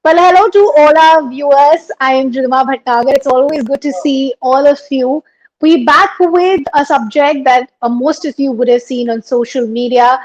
Well, hello to all our viewers. I am Ridhima Bhattnagar. It's always good to see all of you. We back with a subject that most of you would have seen on social media.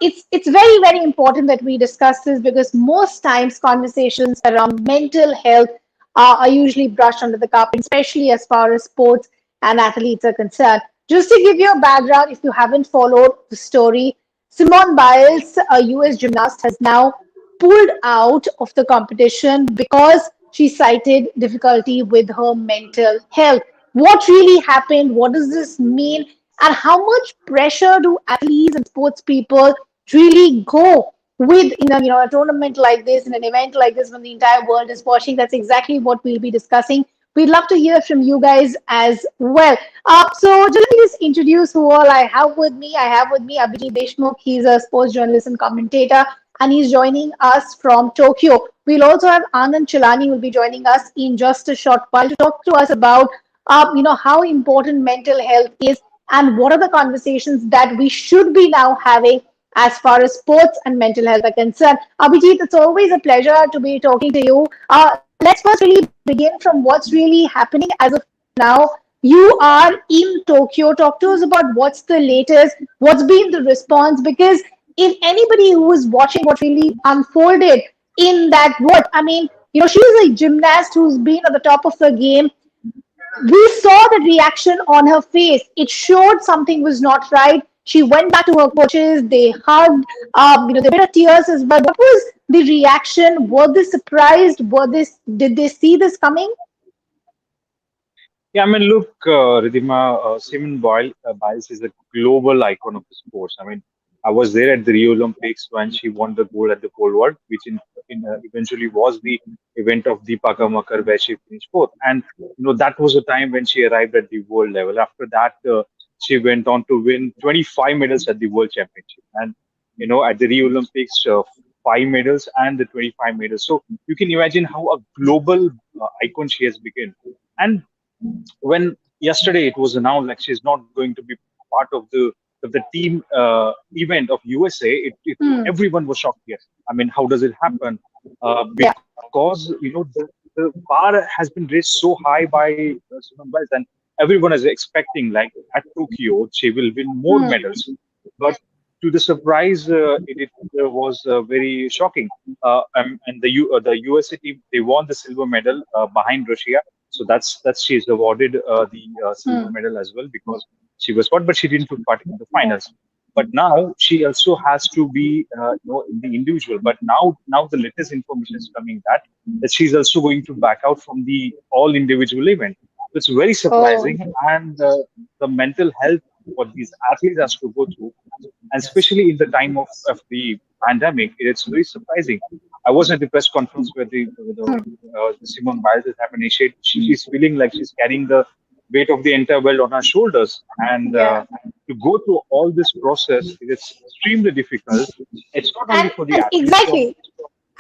It's very important that we discuss this because most times conversations around mental health are usually brushed under the carpet, especially as far as sports and athletes are concerned. Just to give you a background, if you haven't followed the story, Simone Biles, a US gymnast, has now pulled out of the competition because she cited difficulty with her mental health. What really happened? What does this mean? And how much pressure do athletes and sports people really go with in a tournament like this, in an event like this, when the entire world is watching? That's exactly what we'll be discussing. We'd love to hear from you guys as well. So just let me just introduce who all I have with me. I have with me Abhijit Deshmukh. He's a sports journalist and commentator, and he's joining us from Tokyo. We'll also have Anand Chilani will be joining us in just a short while to talk to us about how important mental health is and what are the conversations that we should be now having as far as sports and mental health are concerned. Abhijit, it's always a pleasure to be talking to you. Let's first really begin from what's really happening as of now. You are in Tokyo. Talk to us about what's the latest, what's been the response, because if anybody who was watching what really unfolded in that world, I mean, she's a gymnast who's been at the top of the game. We saw the reaction on her face. It showed something was not right. She went back to her coaches. They hugged. There were tears as well. What was the reaction? Were they surprised? Did they see this coming? Yeah, I mean, look, Ridhima, Biles is a global icon of the sports. I mean, I was there at the Rio Olympics when she won the gold at the pole vault, which eventually was the event of Deepaka Makar, where she finished fourth. And that was the time when she arrived at the world level. After that, she went on to win 25 medals at the World Championship, and at the Rio Olympics, 5 medals and the 25 medals. So you can imagine how a global icon she has become. And when yesterday it was announced like she's not going to be part of the team event of USA, Hmm. everyone was shocked. Yes, I mean, how does it happen? Yeah. Because the bar has been raised so high by Simone Biles, and everyone is expecting like at Tokyo she will win more Hmm. medals. But to the surprise, it was very shocking. And the USA team, they won the silver medal behind Russia, so that's she's awarded the silver Hmm. medal as well because she was what, but she didn't took part in the finals. But now she also has to be in the individual. But now the latest information is coming that she's also going to back out from the all individual event. So it's very Oh. surprising, and the mental health what these athletes has to go through, and especially in the time of the pandemic, it's very surprising. I was at the press conference where the Simone Biles is happening. She's feeling like she's carrying the weight of the entire world on her shoulders, and Yeah. to go through all this process, it's extremely difficult. It's not only for the And athletes. exactly.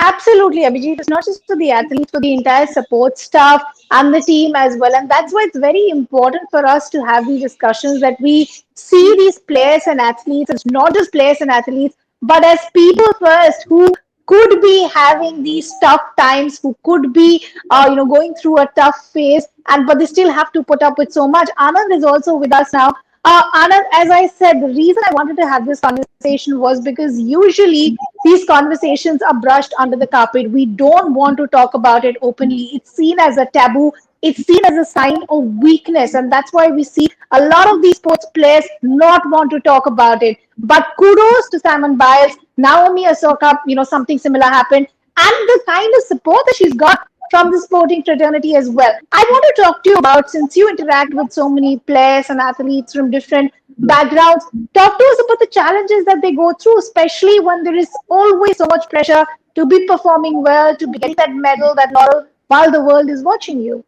Absolutely, Abhijit. It's not just for the athletes, for the entire support staff and the team as well. And that's why it's very important for us to have these discussions that we see these players and athletes as not just players and athletes, but as people first who could be having these tough times, who could be, going through a tough phase, and but they still have to put up with so much. Anand is also with us now. Anand, as I said, the reason I wanted to have this conversation was because usually these conversations are brushed under the carpet. We don't want to talk about it openly. It's seen as a taboo. It's seen as a sign of weakness. And that's why we see a lot of these sports players not want to talk about it. But kudos to Simone Biles, Naomi Osaka, something similar happened. And the kind of support that she's got from the sporting fraternity as well. I want to talk to you about, since you interact with so many players and athletes from different backgrounds, talk to us about the challenges that they go through, especially when there is always so much pressure to be performing well, to be getting that medal, that laurel, while the world is watching you.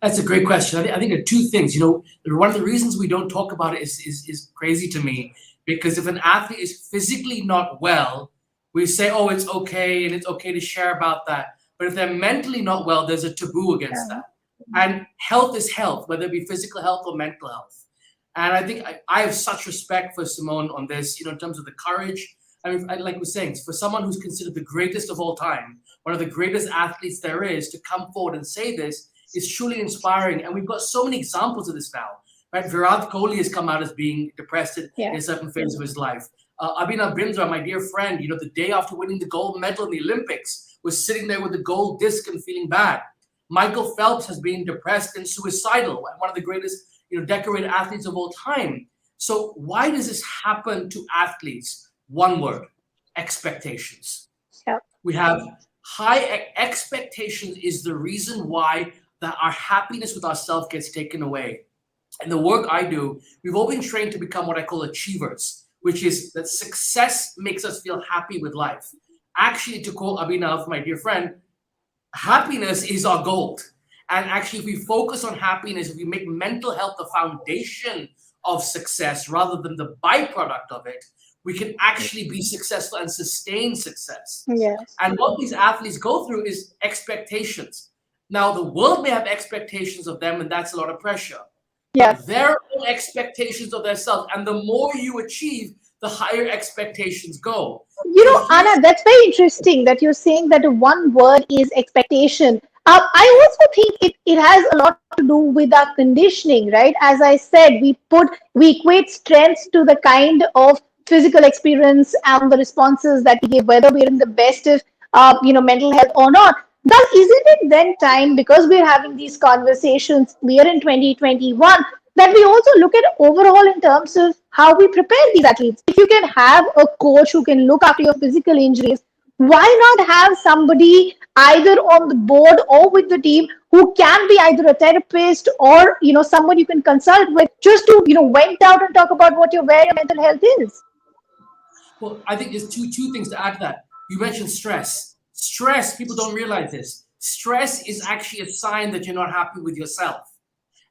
That's a great question. I think there are two things. One of the reasons we don't talk about it is crazy to me, because if an athlete is physically not well, we say, oh, it's okay, and it's okay to share about that. But if they're mentally not well, there's a taboo against Yeah. that. And health is health, whether it be physical health or mental health. And I think I have such respect for Simone on this, in terms of the courage I mean, like we were saying, for someone who's considered the greatest of all time, one of the greatest athletes there is, to come forward and say this is truly inspiring. And we've got so many examples of this now, right? Virat Kohli has come out as being depressed in Yeah. a certain phase of his life. Abhinav Bindra, my dear friend, the day after winning the gold medal in the Olympics, was sitting there with the gold disc and feeling bad. Michael Phelps has been depressed and suicidal, one of the greatest, decorated athletes of all time. So why does this happen to athletes? One word: expectations. Yeah. We have high expectations is the reason why our happiness with ourselves gets taken away. And the work I do, we've all been trained to become what I call achievers, which is that success makes us feel happy with life. Actually, to quote Abhinav, my dear friend, happiness is our gold. And actually, if we focus on happiness, if we make mental health the foundation of success rather than the byproduct of it, we can actually be successful and sustain success. Yes. And what these athletes go through is expectations. Now, the world may have expectations of them, and that's a lot of pressure. Yes. Their own expectations of themselves, and the more you achieve, the higher expectations go. Anna, that's very interesting that you're saying that one word is expectation. I also think it has a lot to do with our conditioning, right? As I said, we equate strengths to the kind of physical experience and the responses that we give, whether we're in the best of mental health or not. Thus, isn't it then time, because we're having these conversations, we are in 2021, that we also look at overall in terms of how we prepare these athletes? If you can have a coach who can look after your physical injuries, why not have somebody either on the board or with the team who can be either a therapist or someone you can consult with, just to vent out and talk about where your mental health is? Well, I think there's two things to add to that. You mentioned stress. Stress, people don't realize this. Stress is actually a sign that you're not happy with yourself.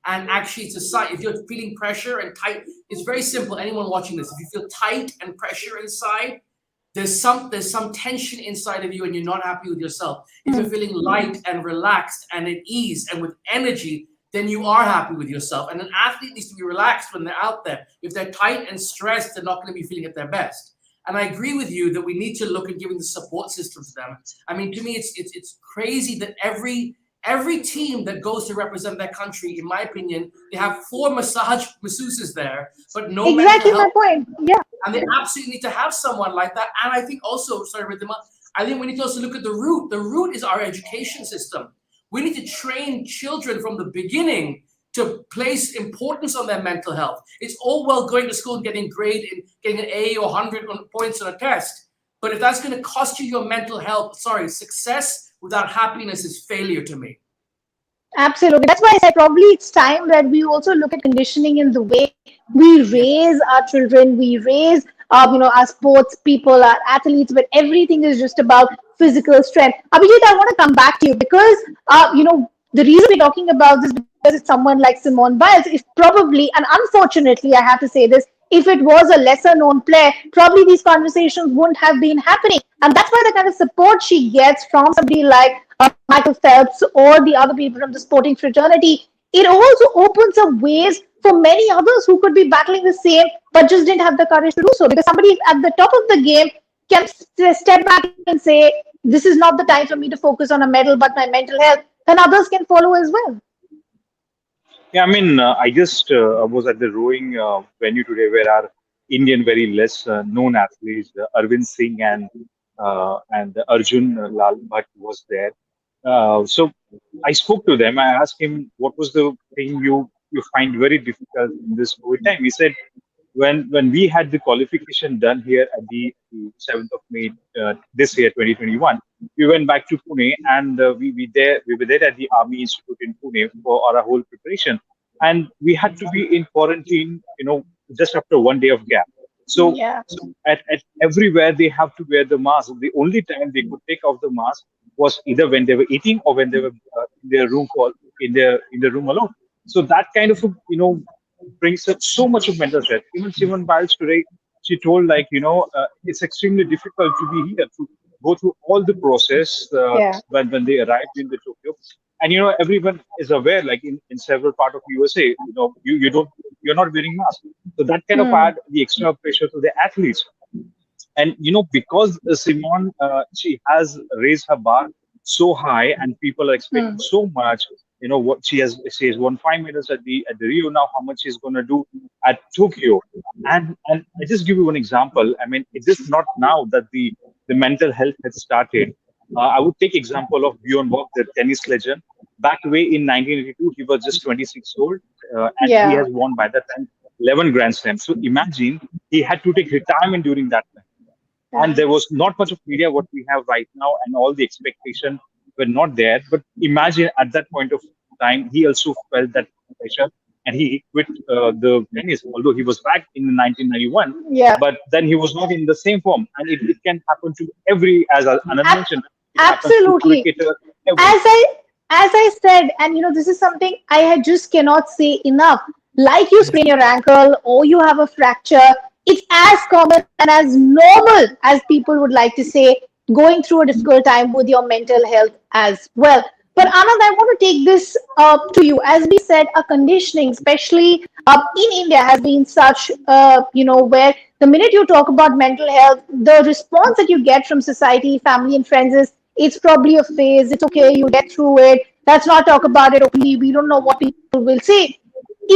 And actually, it's a sign. If you're feeling pressure and tight, it's very simple. Anyone watching this, if you feel tight and pressure inside, there's some tension inside of you, and you're not happy with yourself. If you're feeling light and relaxed and at ease and with energy, then you are happy with yourself. And an athlete needs to be relaxed when they're out there. If they're tight and stressed, they're not going to be feeling at their best. And I agree with you that we need to look at giving the support system to them. I mean, to me, it's crazy that every team that goes to represent their country, in my opinion, they have 4 masseuses there, but no Exactly mental my health. point. Yeah. And they absolutely need to have someone like that. And I think also, sorry, Riddhima, I think we need to also look at the root. The root is our education system. We need to train children from the beginning to place importance on their mental health. It's all well going to school and getting grade and getting an A or 100 points on a test. But if that's going to cost you your mental health, success without happiness is failure to me. Absolutely. That's why I said probably it's time that we also look at conditioning in the way we raise our children, we raise our sports people, our athletes, but everything is just about physical strength. Abhijit, I want to come back to you because the reason we're talking about this, because it's someone like Simone Biles, is probably, and unfortunately, I have to say this, if it was a lesser known player, probably these conversations wouldn't have been happening. And that's why the kind of support she gets from somebody like Michael Phelps or the other people from the sporting fraternity, it also opens up ways for many others who could be battling the same but just didn't have the courage to do so. Because somebody at the top of the game can step back and say, this is not the time for me to focus on a medal but my mental health, then others can follow as well. Yeah, I mean, I just was at the rowing venue today where our Indian, very less known athletes, Arvind Singh and Arjun Lal Bhatt was there. So I spoke to them. I asked him what was the thing you find very difficult in this COVID time. He said when we had the qualification done here at the 7th of May this year, 2021, we went back to Pune and we were there at the Army Institute in Pune for our whole preparation, and we had to be in quarantine, just after 1 day of gap. So Yeah. at everywhere they have to wear the mask. The only time they could take off the mask was either when they were eating or when they were in their room in their room alone. So that kind of brings up so much of mental stress. Even Simone Biles today, she told it's extremely difficult to be here to go through all the process Yeah. when they arrived in the Tokyo. And everyone is aware, like in several part of USA, you're not wearing masks. So that kind of Hmm. add the extra pressure to the athletes. And because Simone, she has raised her bar so high, and people are expecting Hmm. so much. What she has won 5 medals at the Rio. Now, how much she's going to do at Tokyo? And I just give you one example. I mean, it is not now that the mental health has started. I would take example of Bjorn Borg, the tennis legend. Back away in 1982, he was just 26 old, and he Yeah. has won by that time 11 Grand Slams. So imagine he had to take retirement during that time, and Yeah. there was not much of media what we have right now, and all the expectation were not there. But imagine at that point of time, he also felt that pressure, and he quit the tennis, although he was back in 1991. Yeah. But then he was not in the same form, and it can happen to every, as Anand Ab- mentioned, it happens to Absolutely. cricketer, everyone. as I as I said, and this is something I had just cannot say enough. Like you Yes. sprain your ankle or you have a fracture, it's as common and as normal as people would like to say, going through a difficult time with your mental health as well. But Anand, I want to take this to you. As we said, a conditioning, especially in India, has been such, where the minute you talk about mental health, the response that you get from society, family, and friends is, it's probably a phase. It's okay. You get through it. Let's not talk about it openly. We don't know what people will say.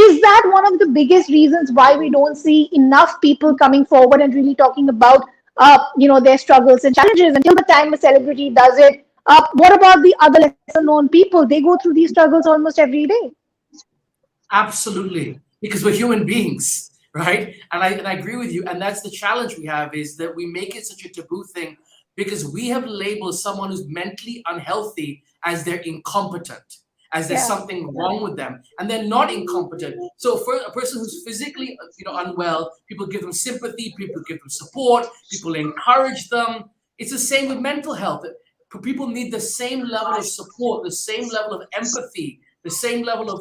Is that one of the biggest reasons why we don't see enough people coming forward and really talking about, their struggles and challenges until the time a celebrity does it? What about the other lesser known people? They go through these struggles almost every day. Absolutely, because we're human beings, right? And I agree with you. And that's the challenge we have, is that we make it such a taboo thing because we have labeled someone who's mentally unhealthy as they're incompetent, as there's Yeah. something wrong with them, and they're not incompetent. So for a person who's physically, unwell, people give them sympathy, people give them support, people encourage them. It's the same with mental health. People need the same level of support, the same level of empathy, the same level of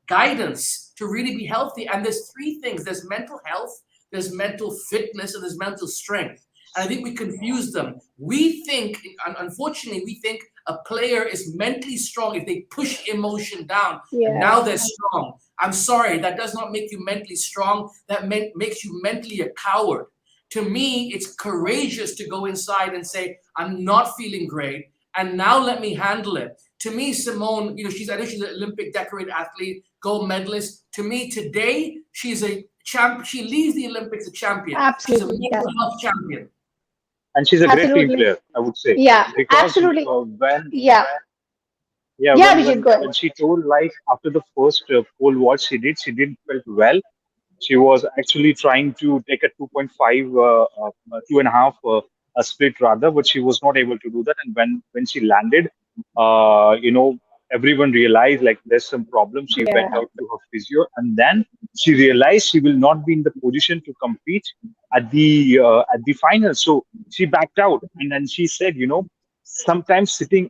guidance to really be healthy. And there's three things: there's mental health, there's mental fitness, and there's mental strength. And I think we confuse them. We think, unfortunately, we think a player is mentally strong if they push emotion down and now Yeah. they're strong. I'm sorry, that does not make you mentally strong. That makes you mentally a coward. To me, it's courageous to go inside and say, I'm not feeling great, and now let me handle it. To me, Simone, I know she's an Olympic decorated athlete, gold medalist. To me, today, she's a champ. She leaves the Olympics a champion. She's a Absolutely. Yeah. mental health champion. And she's a great team Absolutely. player, I would say, Yeah. because Absolutely. when Yeah. yeah, Yeah, when Vijay, when go ahead. when she told, like, after the first pole vault she didn't felt well. She was actually trying to take a 2.5, 2.5, a split rather, but she was not able to do that. And when she landed, everyone realized like there's some problem. She went Yeah. out to her physio, and then she realized she will not be in the position to compete at the final. So she backed out, and then she said, sometimes sitting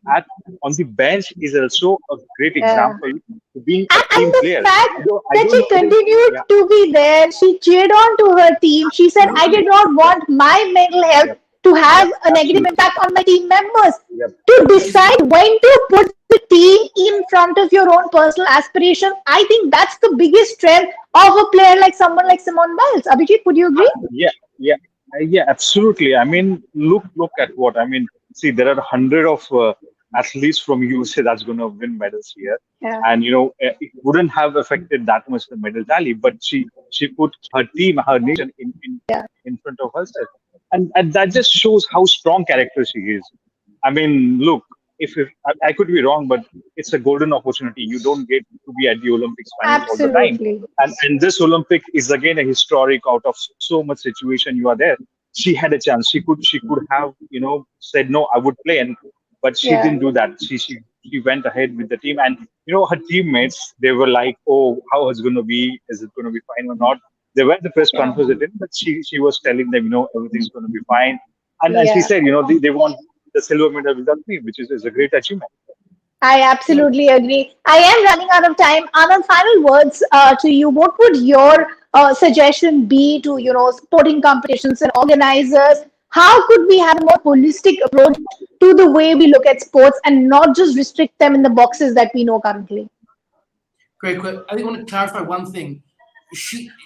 on the bench is also a great Yeah. example to being a And team the player. fact I that don't she know. continued Yeah, to be there, she cheered on to her team. She said, I did Absolutely. not want my mental health yeah, to yeah, have a negative absolutely. impact on my team members. Yeah, To Ex- decide when to put the team in front of your own personal aspiration, I think that's the biggest strength of a player like someone like Simone Biles. Abhijit, would you agree? yeah, yeah, yeah, absolutely. I mean, look at what I mean. See, there are 100 of athletes from USA that's going to win medals here, Yeah. and it wouldn't have affected that much the medal tally. But she put her team, her nation Yeah. in front of herself, and that just shows how strong character she is. I mean, look, if I could be wrong, but it's a golden opportunity. You don't get to be at the Olympics finals all the time, Absolutely. and this Olympic is again a historic. Out of so much situation, you are there. She had a chance. She could have said no, I would play, and but she Yeah. didn't do that. She went ahead with the team, and her teammates, they were like, oh, how is it going to be? Is it going to be fine or not? They were at the press Yeah. conference, but she was telling them, everything's going to be fine, and she Yeah. said, they want the silver medal without me, which is a great achievement. I Yeah. absolutely agree. I am running out of time. Anand, final words to you. What would your suggestion be to sporting competitions and organizers? How could we have a more holistic approach to the way we look at sports and not just restrict them in the boxes that we know currently? Great. I think I want to clarify one thing.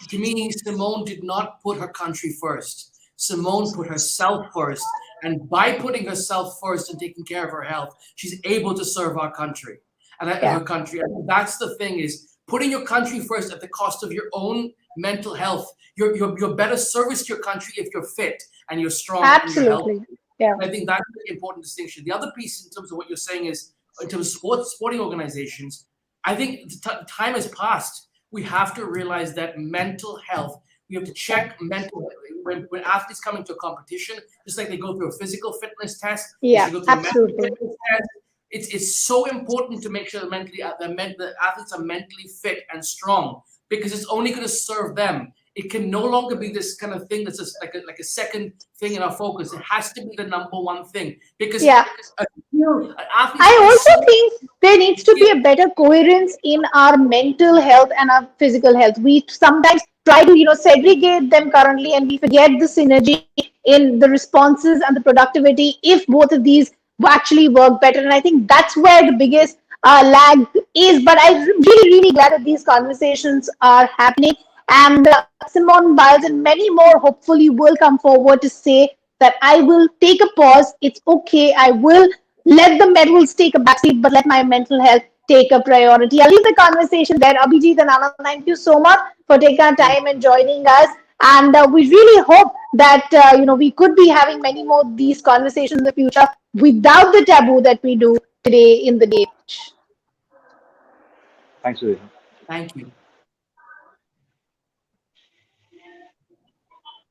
To me, Simone did not put her country first. Simone put herself first. And by putting herself first and taking care of her health, she's able to serve our country and Yeah, her country. And that's the thing is putting your country first at the cost of your own mental health. You're better service to your country if you're fit and you're strong and you're healthy. absolutely. Yeah, I think that's an important distinction. The other piece in terms of what you're saying is in terms of sporting organizations, I think time has passed. We have to realize that mental health, we have to check mental when athletes come into a competition, just like they go through a physical fitness test, they yeah, should go through a mental absolutely. fitness test. It's so important to make sure that the athletes are mentally fit and strong because it's only going to serve them. It can no longer be this kind of thing that's just like a second thing in our focus. It has to be the number one thing because Yeah. athletes I play so also think there needs to much. be a better coherence in our mental health and our physical health. We sometimes try to, segregate them currently, and we forget the synergy in the responses and the productivity if both of these actually work better. And I think that's where the biggest lag is. But I'm really, really glad that these conversations are happening. And Simone Biles and many more hopefully will come forward to say that I will take a pause. It's okay. I will let the medals take a backseat, but let my mental health take a priority. I'll leave the conversation there. Abhijit and Anand, thank you so much for taking our time and joining us. And we really hope that we could be having many more of these conversations in the future without the taboo that we do today in the day. Thanks, Sudhir. Thank you.